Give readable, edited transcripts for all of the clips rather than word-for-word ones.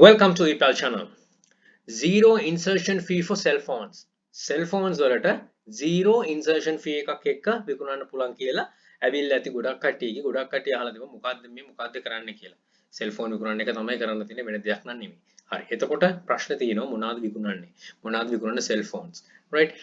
Welcome to EPAL channel. Zero insertion fee for cell phones. Cell phones වලට zero insertion fee එකක් එක්ක විකුණන්න පුළුවන් කියලා ඇවිල්ලා ඇති ගොඩක් කට්ටිය අහලා තිබුණා මොකද්ද කරන්න කියලා. cell phone විකුණන්න එක තමයි කරන්න තියෙන්නේ වෙන දෙයක් නන් නෙමෙයි. හරි. එතකොට ප්‍රශ්න තියෙනවා මොනවද විකුණන්නේ? මොනවද විකුණන cell phones? Right?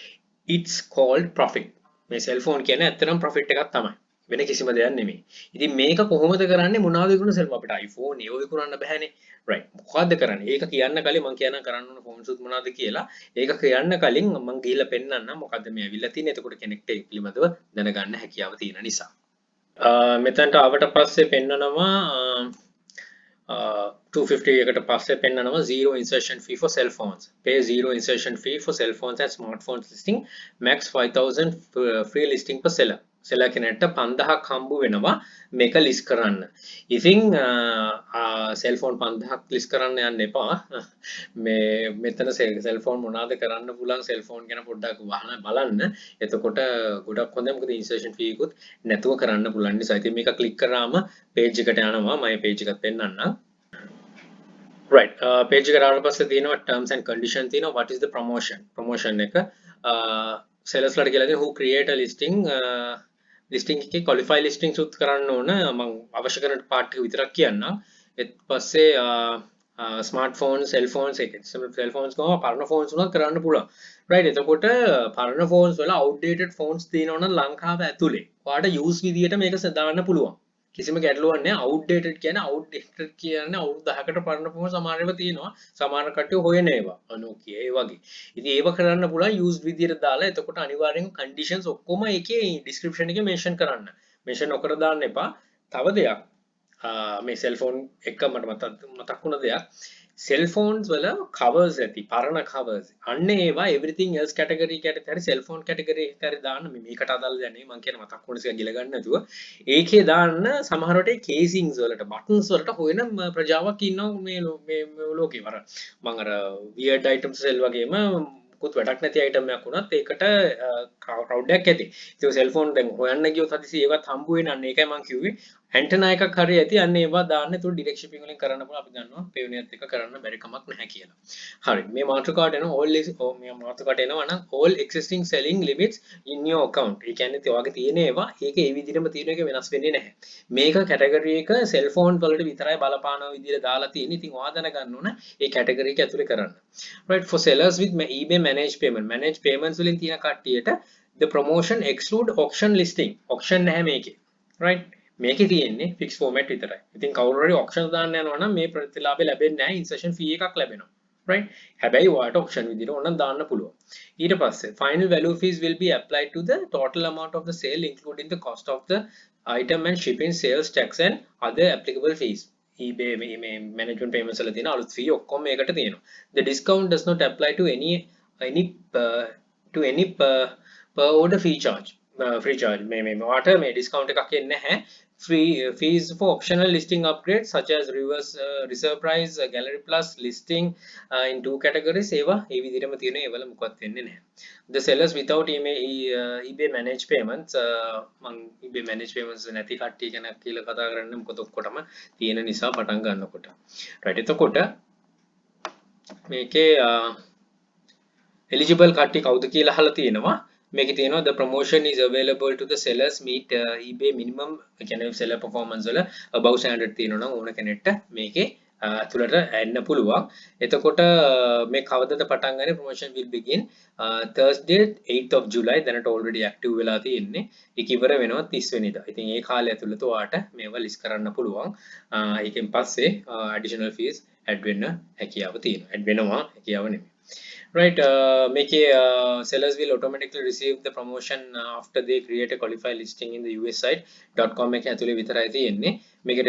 It's called profit. මේ cell phone කියන්නේ ඇත්තටම profit එකක් තමයි. වෙන කිසිම දෙයක් නෙමෙයි. ඉතින් මේක කොහොමද කරන්නේ මොනවද විකුණන cell phone අපිට iPhone ඒව විකුණන්න බෑනේ. right මොකද්ද කරන්නේ ඒක කියන්න කලින් මම කියන්න කරන්න ඕන ෆෝන්ස් උත් මොනවද කියලා ඒක කියන්න කලින් මම ගිහිල්ලා පෙන්නන්න මොකද්ද මේ ඇවිල්ලා තියෙන්නේ එතකොට කෙනෙක්ට ඒක පිළිබඳව දැනගන්න හැකියාව තියෙන නිසා මෙතනට ආවට පස්සේ පෙන්නනවා 250 එකට පස්සේ පෙන්නනවා zero insertion fee for cell phones pay zero insertion fee for cell phones and smartphones listing max 5000 free listing per seller seller කෙනෙක්ට 5000ක් හම්බ වෙනවා මේක ලිස්ට් කරන්න. ඉතින් cell phone 5000ක් ලිස්ට් කරන්න යන්න එපා. මේ මෙතන cell phone මොනවාද කරන්න පුළුවන් cell phone ගැන පොඩ්ඩක් බලන්න. එතකොට ගොඩක් හොඳයි මොකද insertion fee එකකුත් නැතුව කරන්න පුළුවන් නිසා. ඉතින් මේක ක්ලික් කරාම page එකට යනවා. මම page එකත් පෙන්නන්නම්. right page එකට ආවට පස්සේ තියෙනවා terms and conditions තියෙනවා what is the promotion එක sellers ලට කියලා who create a listing එකේ qualify listings උත් කරන්න ඕන මම අවශ්‍ය කරන part එක විතරක් කියන්නම් ඊට පස්සේ smartphones cell phones එක cell phones ගාව පරණ phones උනත් කරන්න පුළුවන් right එතකොට පරණ phones වල outdated phones තියෙනවා නම් ලංකාව ඇතුලේ ඔයාලට use විදියට මේක දාන්න පුළුවන් කිසිම ගැටලුවක් නැහැ outdated කියන්නේ අවුරුදු 10කට පරණ phone සමහර ඒවා තියෙනවා සමහර කට්ටිය හොයන ඒවා Nokia ඒ වගේ ඉතින් ඒව කරන්න පුළුවන් used විදියට දාලා එතකොට අනිවාර්යෙන් conditions ඔක්කොම ඒකේ description එකේ mention කරන්න mention නොකර දාන්න එපා තව දෙයක් මේ cell phone එක මතක් වුණ දෙයක් cell phones වල covers ඇති පරණ covers අන්න ඒවා everything else category එකට හරි cell phone category එකට හරි දාන්න මේකට අදාළ දැන මම කියන මතක් වුණ එක ගිල ගන්න නැතුව ඒකේ දාන්න සමහර වෙලට casings වලට buttons වලට හොයන ප්‍රජාවක් ඉන්නවා මේ ලෝකේ වර මම අර weird items sell වගේම කුත් වැඩක් නැති item එකක් වුණත් ඒකට crowd එකක් ඇති. ඒක cell phone දැන් හොයන්න ගියොත් හදිසි ඒවත් හම්බ වෙන්නේ නැහැ. ඒකයි මම කිව්වේ antenna එකක් හරි ඇති. අන්න ඒවා දාන්න. ඒක direct shipping වලින් කරන්න පුළුවන්. අපි ගන්නවා Payoneer එක කරන්න බැරි කමක් නැහැ කියලා. හරි. මේ මාතෘකාවට එනවා මේ මාතෘකාවට එනවා නම් all existing selling limits in your account. ඒ කියන්නේ ඒ වගේ තියෙන ඒවා ඒක ඒ විදිහටම තියෙන එක වෙනස් වෙන්නේ නැහැ. මේක category එක cell phone වලට විතරයි බලපාන විදිහට දාලා තියෙන්නේ. ඉතින් ඔයා දැනගන්න ඕන ඒ category එක ඇතුලේ කරන්න. right for sellers with eBay managed payments වලින් තියෙන කට්ටියට the promotion exclude auction listing auction නැහැ මේකේ right මේකේ තියෙන්නේ fixed format විතරයි ඉතින් කවුරු හරි auction දාන්න යනවා නම් මේ ප්‍රතිලාභය ලැබෙන්නේ නැහැ insertion fee එකක් ලැබෙනවා right හැබැයි ඔයාලට auction විදිහට ඕනනම් දාන්න පුළුවන් ඊට පස්සේ final value fees will be applied to the total amount of the sale including the cost of the item and shipping sales tax and other applicable fees eBay management payments වල තියෙන අලුත් fee ඔක්කොම මේකට තියෙනවා the discount does not apply to any per order free charge මේ water මේ discount එකක් එන්නේ නැහැ free fees for optional listing upgrades such as reserve price gallery plus listing in two categories ඒවා ඒ විදිහටම තියෙන ඒවල මොකක්ද වෙන්නේ නැහැ the sellers without eBay managed payments මම eBay managed payments නැති කට්ටිය ගැන කියලා කතා කරන්නේ මොකද ඔක්කොටම තියෙන නිසා පටන් ගන්නකොට right එතකොට මේකේ eligible කට්ටිය කවුද කියලා අහලා තියෙනවා මේකේ තියෙනවා the promotion is available to the sellers meet eBay minimum කියන්නේ seller performance වල above standard තියෙනවා නම් ඕන කෙනෙක්ට මේකේ අතුලට එන්න පුළුවන් එතකොට මේ කවදද පටන් ගන්නේ promotion will begin Thursday 8th of July දැනට already active වෙලා තියෙන්නේ ඒක ඉවර වෙනවා 30 වෙනිදා ඉතින් ඒ කාලය ඇතුළත ඔයාට මේවා list කරන්න පුළුවන් ඒකෙන් පස්සේ additional fees add වෙන්න හැකියාව තියෙනවා add වෙනවා හැකියාව නෙමෙයි right sellers will automatically receive the promotion after they create a qualified listing in the US site .com එකේ ඇතුලේ විතරයි තියෙන්නේ මේකේ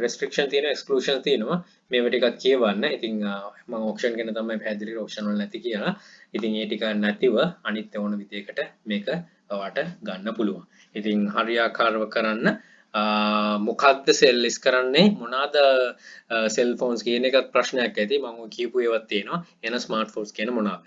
restriction තියෙනවා exclusion තියෙනවා මේව ටිකක් කියවන්න ඉතින් මම auction ගැන තමයි පැහැදිලි auction වල නැති කියලා ඉතින් ඒ ටික නැතිව අනිත් ඕන විදියකට මේක ඔයාට ගන්න පුළුවන් ඉතින් හරියාකාරව කරන්න මොකක්ද sell list කරන්නේ මොනවාද cell phones කියන එකත් ප්‍රශ්නයක් ඇති මම කියපු ඒවත් තියෙනවා එන smartphones කියන මොනවාද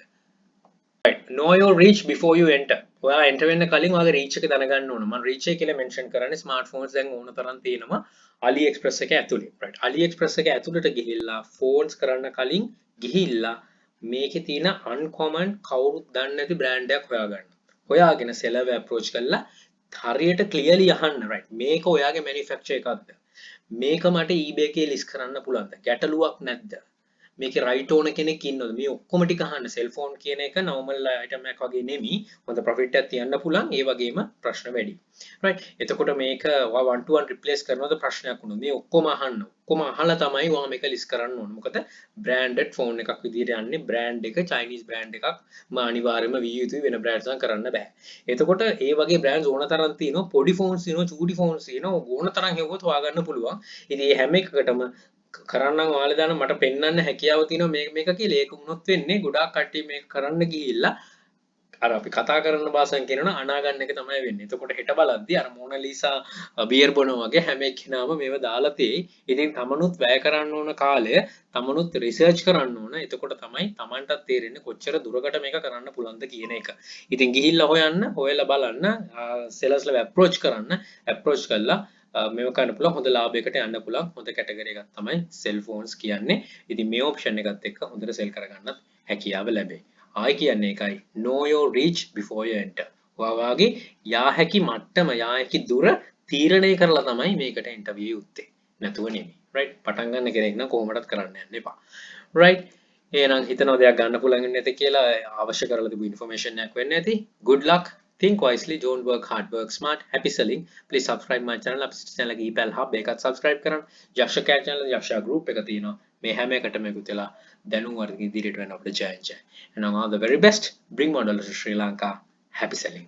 right know your reach before you enter ඔයා එන්ටර් වෙන්න කලින් ඔයාගේ රීච් එක දැනගන්න ඕන. මම රීච් එක කියලා මෙන්ෂන් කරන්නේ ස්මාර්ට්ෆෝන්ස් දැන් ඕන තරම් තියෙනවා AliExpress එක ඇතුලේ. right AliExpress එක ඇතුළට ගිහිල්ලා ෆෝන්ස් කරන්න කලින් ගිහිල්ලා මේකේ තියෙන අන්කොමන් කවුරුත් දන්නේ නැති බ්‍රෑන්ඩ් එකක් හොයාගන්න. හොයාගෙන සෙලර් අප්‍රෝච් කරලා හරියට ක්ලියර්ලි අහන්න right මේක ඔයාගේ මැනුෆැක්චර් එකක්ද? මේක මට eBay එකේ ලිස්ට් කරන්න පුළුවන්ද? ගැටලුවක් නැද්ද? මේකේ රයිට් ඕන කෙනෙක් ඉන්නවද? මේ ඔක්කොම ටික අහන්න. සෙල්ෆෝන් කියන එක normal item එකක් වගේ නෙමෙයි. හොඳ profit එකක් තියන්න පුළුවන්. ඒ වගේම ප්‍රශ්න වැඩි. right එතකොට මේක ඔයා 1 to 1 replace කරනවද ප්‍රශ්නයක් වුණොත් මේ ඔක්කොම අහන්න. ඔක්කොම අහලා තමයි ඔයා මේක ලිස්ට් කරන්න ඕන. මොකද branded phone එකක් විදිහට යන්නේ brand එක Chinese brand එකක් අනිවාර්යයෙන්ම විය යුතුයි වෙන brands එකක් කරන්න බෑ. එතකොට ඒ වගේ brands ඕන තරම් තියෙනවා. පොඩි phones තියෙනවා, චූටි phones තියෙනවා. ඕන තරම් හෙව්වොත් හොයාගන්න පුළුවන්. ඉතින් මේ හැම එකකටම කරන්න ඔයාලා දාන මට පෙන්වන්න හැකියාව තියෙනවා මේක කියලා ඒක වුණොත් වෙන්නේ ගොඩාක් කට්ටිය මේක කරන්න ගිහිල්ලා අර අපි කතා කරන භාෂාවෙන් කියනවනම් අනාගන්න එක තමයි වෙන්නේ. එතකොට හෙට බලද්දී අර මොනලීසා බියර් බොනවා වගේ හැම එක්කෙනාම මේව දාලා තියෙයි. ඉතින් තමනුත් වැය කරන්න ඕන කාලය තමනුත් රිසර්ච් කරන්න ඕන. එතකොට තමයි තමන්ටත් තේරෙන්නේ කොච්චර දුරකට මේක කරන්න පුළුවන්ද කියන එක. ඉතින් ගිහිල්ලා හොයලා බලන්න සෙලර්ස්ලා අප්‍රෝච් කරන්න අප්‍රෝච් කළා මේව කරන්න පුළුවන් හොඳ ලාභයකට යන්න පුළුවන් හොඳ කැටගරි එකක් තමයි සෙල් ෆෝන්ස් කියන්නේ. ඉතින් මේ ඔප්ෂන් එකත් එක්ක හොඳට සෙල් කරගන්නත් හැකියාව ලැබේ. ආයි කියන්නේ ඒකයි know your reach before you enter. ඔයාගේ යා හැකි මට්ටම යා හැකි දුර තීරණය කරලා තමයි මේකට එන්ටර් විය යුත්තේ. නැතුව නෙමෙයි. right පටන් ගන්න කෙනෙක් නම් කොහොමදත් කරන්න යන්න එපා. right එහෙනම් හිතනවා දෙයක් ගන්න පුළුවන් වෙන්නේ නැති කියලා අවශ්‍ය කරලා තිබු ඉන්ෆර්මේෂන් එකක් වෙන්නේ නැති. good luck. Think wisely, don't work hard, work smart. Happy selling. Please subscribe my channel. අපේ channel එකේ ඊපල් hub එකත් subscribe කරන්න. යක්ෂ කෑ channel යක්ෂ group එක තියෙනවා. මේ හැම එකටම එකතු වෙලා දැනුම් වර්ධක ඉදිරියට වෙන අපිට ජය ජය. And all the very best. Bring more dollars to Sri Lanka. Happy selling.